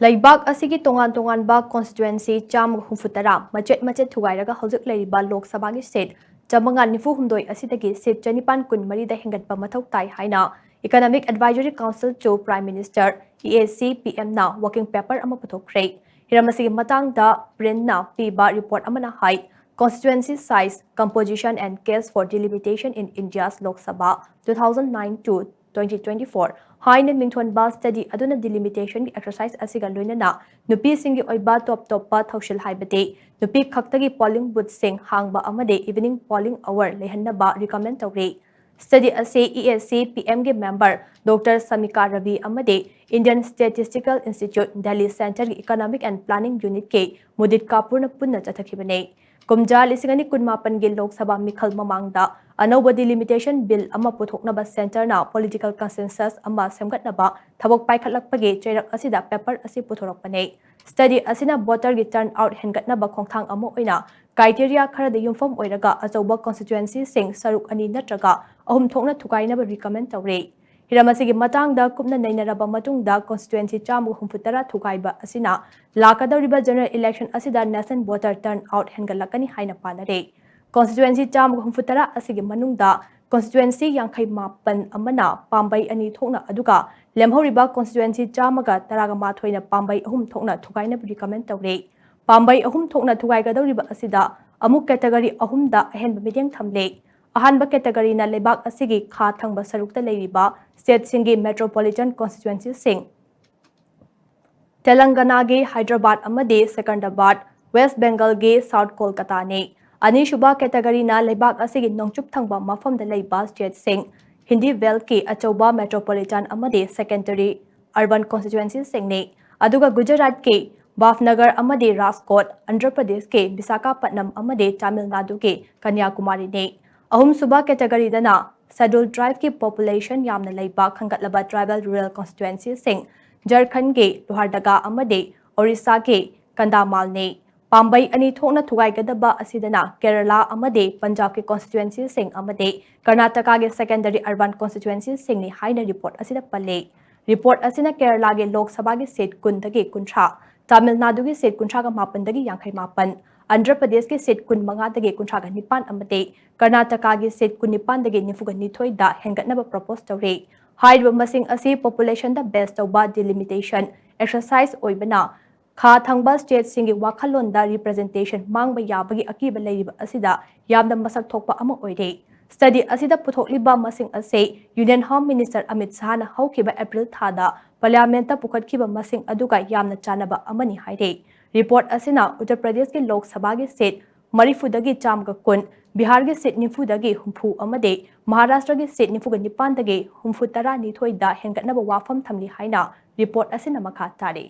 ꯂꯩꯕꯥꯛ ꯑꯁꯤꯒꯤ ꯇꯣꯉꯥꯟ-ꯇꯣꯉꯥꯟꯕ ꯀꯟꯁꯇꯤꯇꯨꯑꯦꯟꯁꯤ 160 ꯃꯆꯦꯠ-ꯃꯆꯦꯠ ꯊꯨꯒꯥꯏꯔꯒ ꯍꯧꯖꯤꯛ ꯂꯩꯔꯤꯕ ꯂꯣꯛ ꯁꯚꯥꯒꯤ ꯁꯤꯠ 594 ꯑꯁꯤꯗꯒꯤ ꯁꯤꯠ 914 ꯗ ꯍꯦꯟꯒꯠꯄ ꯃꯊꯧ ꯇꯥꯏ ꯍꯥꯏꯅ economic advisory council to prime minister (EAC PMꯅ ꯋꯥꯔꯀꯤꯡ ꯄꯦꯄꯔ ꯑꯃ ꯄꯨꯊꯣꯛꯈ꯭ꯔꯦ꯫ ꯍꯤꯔꯝ ꯑꯁꯤꯒꯤ ꯃꯇꯥꯡꯗ ꯄ꯭ꯔꯤꯟꯠꯅ ꯄꯤꯕ ꯔꯤꯄꯣꯔꯠ ꯑꯃꯅ ꯍꯥꯏ constituency size, composition and case for delimitation in India's Lok Sabha 2009-2024 ꯍꯥꯏꯅ ꯃꯤꯡꯊꯣꯟꯕ ꯁ꯭ꯇꯗꯤ ꯑꯗꯨꯅ ꯗꯤꯂꯤꯃꯤꯇꯦꯁꯟꯒꯤ ꯑꯦꯛꯁꯔꯁꯥꯏꯖ ꯑꯁꯤꯒ ꯂꯣꯏꯅꯅ ꯅꯨꯄꯤꯁꯤꯡꯒꯤ ꯑꯣꯏꯕ ꯇꯣꯞ-ꯇꯣꯞꯄ ꯊꯧꯁꯤꯜ ꯍꯥꯏꯕꯗꯤ ꯅꯨꯄꯤ ꯈꯛꯇꯒꯤ ꯄꯣꯂꯤꯡ ꯕꯨꯊꯁꯤꯡ ꯍꯥꯡꯕ ꯑꯃꯗꯤ ꯏꯚꯤꯅꯤꯡ ꯄꯣꯂꯤꯡ ꯑꯋꯥꯔ ꯂꯩꯍꯟꯅꯕ ꯔꯤꯀꯃꯦꯟꯗ ꯇꯧꯔꯤ꯫ ꯁ꯭ꯇꯗꯤ ꯑꯁꯤ EAC PMꯒꯤ ꯃꯦꯝꯕꯔ ꯗꯣꯛꯇꯔ ꯁꯃꯤꯀꯥ ꯔꯕꯤ ꯑꯃꯗꯤ ꯏꯟꯗꯤꯌꯟ ꯁ꯭ꯇꯦꯇꯤꯁꯇꯤꯀꯦꯜ ꯏꯟꯁꯇꯤꯇ꯭ꯌꯨꯠ ꯗꯦꯜꯂꯤ ꯁꯦꯟꯇꯔꯒꯤ ꯏꯀꯣꯅꯣꯃꯤꯛ ꯑꯦꯟड ꯄ꯭ꯂꯥꯅꯤꯡ ꯌꯨꯅꯤꯠꯀꯤ ꯃꯨꯗꯤꯠ ꯀꯥꯄꯨꯔꯅ ꯄꯨꯟꯅ ꯆꯠꯊꯈꯤꯕꯅꯤ꯫ ꯀꯨꯝꯖꯥ 2018ꯒꯤ ꯂꯣꯛ ꯁꯚꯥ ꯃꯤꯈꯜ ꯃꯃꯥꯡꯗ ꯑꯅꯧꯕ ꯗꯤꯂꯤꯃꯤꯇꯦꯁꯟ ꯕꯤꯜ ꯑꯃ ꯄꯨꯊꯣꯛꯅꯕ ꯁꯦꯟꯇꯔꯅ ꯄꯣꯂꯤꯇꯤꯀꯦꯜ ꯀꯟꯁꯦꯟꯁꯁ ꯑꯃ ꯁꯦꯝꯒꯠꯅꯕ ꯊꯕꯛ ꯄꯥꯏꯈꯠꯂꯛꯄꯒꯤ ꯆꯩꯔꯛ ꯑꯁꯤꯗ ꯄꯦꯄꯔ ꯑꯁꯤ ꯄꯨꯊꯣꯔꯛꯄꯅꯤ꯫ ꯁ꯭ꯇꯗꯤ ꯑꯁꯤꯅ ꯚꯣꯇꯔꯒꯤ ꯇꯔꯟ ꯑꯥꯎꯠ ꯍꯦꯟꯒꯠꯅꯕ ꯈꯣꯡꯊꯥꯡ ꯑꯃ ꯑꯣꯏꯅ ꯀ꯭ꯔꯥꯏꯇꯦꯔꯤꯌꯥ ꯈꯔꯗ ꯌꯨꯝꯐꯝ ꯑꯣꯏꯔꯒ ꯑꯆꯧꯕ ꯀꯟꯁꯇꯤꯇꯨꯑꯦꯟꯁꯤꯁꯤꯡ ꯁꯔꯨꯛ 2 ꯅꯠꯇ꯭ꯔꯒ 3 ꯊꯣꯛꯅ ꯊꯨꯒꯥꯏꯅꯕ ꯔꯤꯀꯃꯦꯟꯗ ꯇꯧꯔꯤ꯫ ꯍꯤꯔꯝ ꯑꯁꯤꯒꯤ ꯃꯇꯥꯡꯗ ꯀꯨꯞꯅ ꯅꯩꯅꯔꯕ ꯃꯇꯨꯡꯗ ꯀꯟꯁꯇꯤꯇꯨꯑꯦꯟꯁꯤ 160 ꯊꯨꯒꯥꯏꯕ ꯑꯁꯤꯅ ꯂꯥꯛꯀꯗꯧꯔꯤꯕ ꯖꯦꯅꯔꯦꯜ ꯏꯂꯦꯛꯁꯟ ꯑꯁꯤꯗ ꯅꯦꯁꯅꯦꯜ ꯚꯣꯇꯔ ꯇꯔꯟ ꯑꯥꯎꯠ ꯍꯦꯟꯒꯠꯂꯛꯀꯅꯤ ꯍꯥꯏꯅ ꯄꯥꯅꯔꯤ꯫ ꯀꯟꯁꯇꯤꯇꯨꯑꯦꯟꯁꯤ 160 ꯑꯁꯤꯒꯤ ꯃꯅꯨꯡꯗ ꯀꯟꯁꯇꯤꯇꯨꯑꯦꯟꯁꯤ 59 ꯑꯃꯅ ꯄꯥꯝꯕꯩ 2 ꯊꯣꯛꯅ ꯑꯗꯨꯒ ꯂꯦꯝꯍꯧꯔꯤꯕ ꯀꯟꯁꯇꯤꯇꯨꯑꯦꯟꯁꯤ 111ꯅ ꯄꯥꯝꯕꯩ 3 ꯊꯣꯛꯅ ꯊꯨꯒꯥꯏꯅꯕ ꯔꯤꯀꯃꯦꯟꯗ ꯇꯧꯔꯤ꯫ ꯄꯥꯝꯕꯩ 3 ꯊꯣꯛꯅ ꯊꯨꯒꯥꯏꯒꯗꯧꯔꯤꯕ ꯑꯁꯤꯗ ꯑꯃꯨꯛ ꯀꯦꯇꯦꯒꯣꯔꯤ 3ꯗ ꯑꯍꯦꯟꯕ ꯃꯤꯠꯌꯦꯡ ꯊꯝꯂꯤ꯫ ꯑꯍꯥꯟꯕ ꯀꯦꯇꯦꯒꯣꯔꯤꯅ ꯂꯩꯕꯥꯛ ꯑꯁꯤꯒꯤ ꯈꯥ ꯊꯪꯕ ꯁꯔꯨꯛꯇ ꯂꯩꯔꯤꯕ ꯁ꯭ꯇꯦꯠꯁꯤꯡꯒꯤ ꯃꯦꯇ꯭ꯔꯣꯄꯣꯂꯤꯇꯟ ꯀꯟꯁꯇꯤꯇꯨꯑꯦꯟꯁꯤꯁꯤꯡ, ꯇꯦꯂꯪꯒꯥꯅꯥꯒꯤ ꯍꯥꯏꯗ꯭ꯔꯕꯥꯗ ꯑꯃꯗꯤ ꯁꯦꯀꯟꯗꯔꯥꯕꯥꯗ, ꯋꯦꯁꯠ ꯕꯦꯡꯒꯜꯒꯤ ꯁꯥꯎꯊ ꯀꯣꯜꯀꯥꯇꯥꯅꯤ꯫ ꯑꯅꯤꯁꯨꯕ ꯀꯦꯇꯦꯒꯣꯔꯤꯅ ꯂꯩꯕꯥꯛ ꯑꯁꯤꯒꯤ ꯅꯣꯡꯆꯨꯞ ꯊꯪꯕ ꯃꯐꯝꯗ ꯂꯩꯕ ꯁ꯭ꯇꯦꯠꯁꯤꯡ, ꯍꯤꯟꯗꯤ ꯕꯦꯜꯠꯀꯤ ꯑꯆꯧꯕ ꯃꯦꯇ꯭ꯔꯣꯄꯣꯂꯤꯇꯟ ꯑꯃꯗꯤ ꯁꯦꯀꯦꯟꯗꯔꯤ ꯑꯔꯕꯥꯟ ꯀꯟꯁꯇꯤꯇꯨꯑꯦꯟꯁꯤꯁꯤꯡꯅꯤ, ꯑꯗꯨꯒ ꯒꯨꯖꯔꯥꯠꯀꯤ ꯚꯥꯕꯅꯒꯔ ꯑꯃꯗꯤ ꯔꯥꯖꯀꯣꯠ, ꯑꯟꯙ꯭ꯔ ꯄ꯭ꯔꯗꯦꯁꯀꯤ ꯕꯤꯁꯥꯈꯥꯄꯠꯅꯝ ꯑꯃꯗꯤ ꯇꯥꯃꯤꯜ ꯅꯥꯗꯨꯒꯤ ꯀꯟꯌꯥꯀꯨꯃꯥꯔꯤꯅꯤ꯫ ꯑꯍꯨꯝꯁꯨꯕ ꯀꯦꯇꯦꯒꯣꯔꯤꯗꯅ ꯁꯦꯗ꯭ꯌꯨꯜ ꯇ꯭ꯔꯥꯏꯕꯀꯤ ꯄꯣꯄꯨꯂꯦꯁꯟ ꯌꯥꯝꯅ ꯂꯩꯕ ꯈꯟꯒꯠꯂꯕ ꯇ꯭ꯔꯥꯏꯕꯦꯜ ꯔꯨꯔꯦꯜ ꯀꯟꯁꯇꯤꯇꯨꯑꯦꯟꯁꯤꯁꯤꯡ, ꯓꯥꯔꯈꯟꯗꯒꯤ ꯂꯣꯍꯥꯔꯗꯒꯥ ꯑꯃꯗꯤ ꯑꯣꯔꯤꯁꯥꯒꯤ ꯀꯟꯙꯃꯥꯜꯅꯤ꯫ ꯄꯥꯝꯕꯩ 2 ꯊꯣꯛꯅ ꯊꯨꯒꯥꯏꯒꯗꯕ ꯑꯁꯤꯗꯅ ꯀꯦꯔꯂꯥ ꯑꯃꯗꯤ ꯄꯟꯖꯥꯕꯀꯤ ꯀꯟꯁꯇꯤꯇꯨꯑꯦꯟꯁꯤꯁꯤꯡ ꯑꯃꯗꯤ ꯀꯔꯅꯥꯇꯀꯥꯒꯤ ꯁꯦꯀꯦꯟꯗꯔꯤ ꯑꯔꯕꯥꯟ ꯀꯟꯁꯇꯤꯇꯨꯑꯦꯟꯁꯤꯁꯤꯡꯅꯤ ꯍꯥꯏꯅ ꯔꯤꯄꯣꯔꯠ ꯑꯁꯤꯗ ꯄꯜꯂꯤ꯫ ꯔꯤꯄꯣꯔꯠ ꯑꯁꯤꯅ ꯀꯦꯔꯂꯥꯒꯤ ꯂꯣꯛ ꯁꯚꯥꯒꯤ ꯁꯤꯠ 10ꯗꯒꯤ 30, ꯇꯥꯃꯤꯜ ꯅꯥꯗꯨꯒꯤ ꯁꯤꯠ 38ꯗꯒꯤ 59, ꯑꯟꯙ꯭ꯔ ꯄ꯭ꯔꯗꯦꯁꯀꯤ ꯁꯤꯠ 25ꯗꯒꯤ 39 ꯑꯃꯗꯤ ꯀꯔꯅꯥꯇꯀꯥꯒꯤ ꯁꯤꯠ 19ꯗꯒꯤ 92ꯗ ꯍꯦꯟꯒꯠꯅꯕ ꯄ꯭ꯔꯄꯣꯖ ꯇꯧꯔꯤ꯫ ꯍꯥꯏꯔꯤꯕ ꯃꯁꯤꯡ ꯑꯁꯤ ꯄꯣꯄꯨꯂꯦꯁꯟꯗ ꯕꯦꯖ ꯇꯧꯕ ꯗꯤꯂꯤꯃꯤꯇꯦꯁꯟ ꯑꯦꯛꯁꯔꯁꯥꯏꯖ ꯑꯣꯏꯕꯅ ꯈꯥ ꯊꯪꯕ ꯁ꯭ꯇꯦꯠꯁꯤꯡꯒꯤ ꯋꯥꯈꯜꯂꯣꯟꯗ ꯔꯤꯄ꯭ꯔꯖꯦꯟꯇꯦꯁꯟ ꯃꯥꯡꯕ ꯌꯥꯕꯒꯤ ꯑꯀꯤꯕ ꯂꯩꯔꯤꯕ ꯑꯁꯤꯗ ꯌꯥꯝꯅ ꯃꯁꯛ ꯊꯣꯛꯄ ꯑꯃ ꯑꯣꯏꯔꯤ꯫ ꯁ꯭ꯇꯗꯤ ꯑꯁꯤꯗ ꯄꯨꯊꯣꯛꯂꯤꯕ ꯃꯁꯤꯡ ꯑꯁꯤ ꯌꯨꯅꯤꯌꯟ ꯍꯣꯝ ꯃꯤꯅꯤꯁꯇꯔ ꯑꯃꯤꯠ ꯁꯥꯍꯅ ꯍꯧꯈꯤꯕ ꯑꯦꯄ꯭ꯔꯤꯜ ꯊꯥꯗ ꯄꯥꯔꯂꯤꯌꯥꯃꯦꯟꯠꯇ ꯄꯨꯈꯠꯈꯤꯕ ꯃꯁꯤꯡ ꯑꯗꯨꯒ ꯌꯥꯝꯅ ꯆꯥꯟꯅꯕ ꯑꯃꯅꯤ ꯍꯥꯏꯔꯤ꯫ ꯔꯤꯄꯣꯔꯠ ꯑꯁꯤꯅ ꯎꯠꯇꯔ ꯄ꯭ꯔꯗꯦꯁꯀꯤ ꯂꯣꯛ ꯁꯚꯥꯒꯤ ꯁꯤꯠ 40ꯗꯒꯤ 110, ꯕꯤꯍꯥꯔꯒꯤ ꯁꯤꯠ 90ꯗꯒꯤ 60 ꯑꯃꯗꯤ ꯃꯍꯥꯔꯥꯁꯇ꯭ꯔꯒꯤ ꯁꯤꯠ 99ꯗꯒꯤ 132ꯗ ꯍꯦꯟꯒꯠꯅꯕ ꯋꯥꯐꯝ ꯊꯝꯂꯤ ꯍꯥꯏꯅ ꯔꯤꯄꯣꯔꯠ ꯑꯁꯤꯅ ꯃꯈꯥ ꯇꯥꯔꯤ꯫